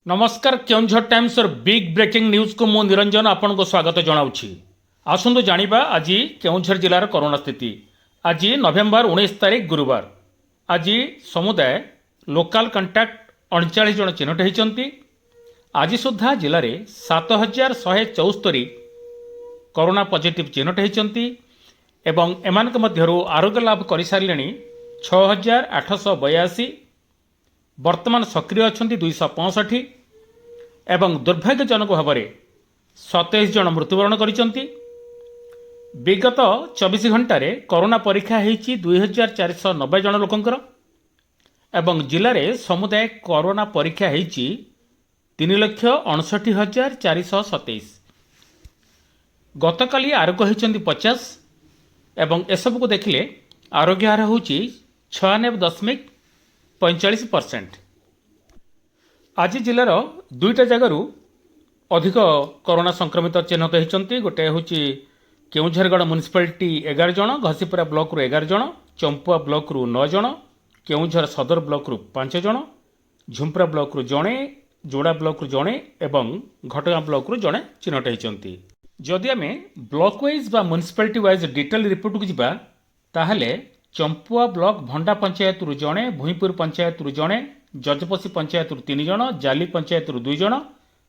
नमस्कार केउंझर टाइम्स और big breaking news को मु निरंजन आपन को स्वागत जनाऊँगी। आसतु जानिबा आज केउंझर जिलार कोरोना स्थिति। आज नवेम्बर 19 तारिख गुरुवार। आज समुदाय लोकल कंटाक्ट 39 जन चिन्हट होती। आज सुधा जिले में 7174 कोरोना पॉजिटिव चिन्हट होती एवं एमानक मध्यरु आरोग्य लाभ कर सारे 6882। वर्तमान सक्रिय अच्छा 265 एवं दुर्भाग्यजनक भाव में 27 जन मृत्युवरण कर। विगत 24 घंटे कोरोना परीक्षा होती 2490 जन लोकंकर एवं जिले में समुदाय कोरोना परीक्षा होती 3,59,427। गतकाली आरोग्य होती 50 एवं एसबू को देखिले आरोग्य हार हूँ 96.45%। आज जिलार दुईटा जगार अधिक कोरोना संक्रमित चिन्हित होती। गोटे हूँ केउंझरगढ़ म्युनिसिपालिटी 11 जन, घसीपुरा ब्लॉक रु 11 जन, चंपुआ ब्लॉक रु 9 जन, केउंझर सदर ब्लॉक रु 5 जन, झुंपरा ब्लॉक रु जड़े, जोड़ा ब्लॉक रु जड़े एवं घटगां ब्लॉक रु जड़े चिन्हित होती। जदि आम ब्लॉक वाइज बा म्युनिसिपालिटी वाइज डिटेल रिपोर्ट को जीवा ताहले चंपुआ ब्लॉक भंडा पंचायत रु जड़े, भूईपुर पंचायत रु जड़े, जजपसी पंचायत रु 3 जन, जाली पंचायत रु 2 जन,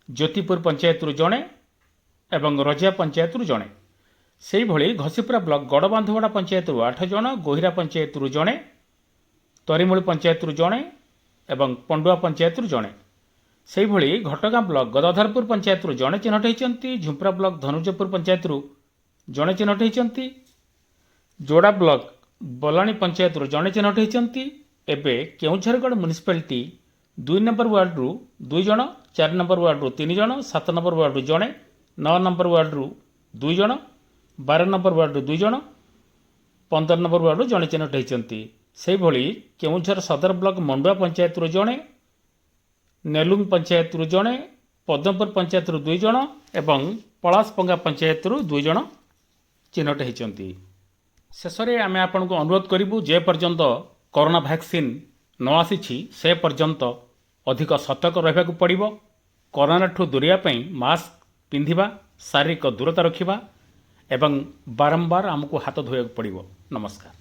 ज्योतिपुर पंचायत रु जड़े एवं रजिया पंचायत रु जड़े। से भली घसीपुरा ब्लॉक गड़बांधवाड़ा पंचायत रु 8 जन, गोहिरा पंचायत रु जड़े, तरीमूल पंचायत रु जड़े एवं पंडुआ पंचायत रु जड़े। से भली घटगां ब्लॉक गदाधरपुर पंचायत रु जड़े चिन्हट होती, झुंपरा ब्लॉक धनुजपुर पंचायत रु जड़े चिन्हट होती, जोड़ा ब्लॉक बलाणी पंचायत रु जड़े चिन्हट होती। एबे केउंझरगढ़ म्युनिसिपालिटी 2 नंबर वार्ड रु 2 जन, 4 नंबर वार्ड रु 3 जन, 7 नंबर वार्ड रु जड़े, 9 नंबर वार्ड रु 2 जन, 12 नंबर वार्ड रु 2 जन, 15 नंबर वार्ड रु जड़े चिन्हट होती। से भली केउंझर सदर ब्लॉक मंडुआ पंचायत रु जड़े, नेलुंग पंचायत रु जड़े, पद्मपुर पंचायत रु 2 जन एवं पलासपंगा पंचायत रु 2 जन चिन्हट होती। शेष में आम आपन को अनुरोध करूँ जे पर्यंत कोरोना वैक्सीन न आसी से पर्यंत अधिक सतर्क रहा पड़ो। कोरोना ठू दूरिया मास्क पिंधिबा, शारीरिक दूरता रखिबा एवं बारंबार आमको हाथ धोया पड़ो। नमस्कार।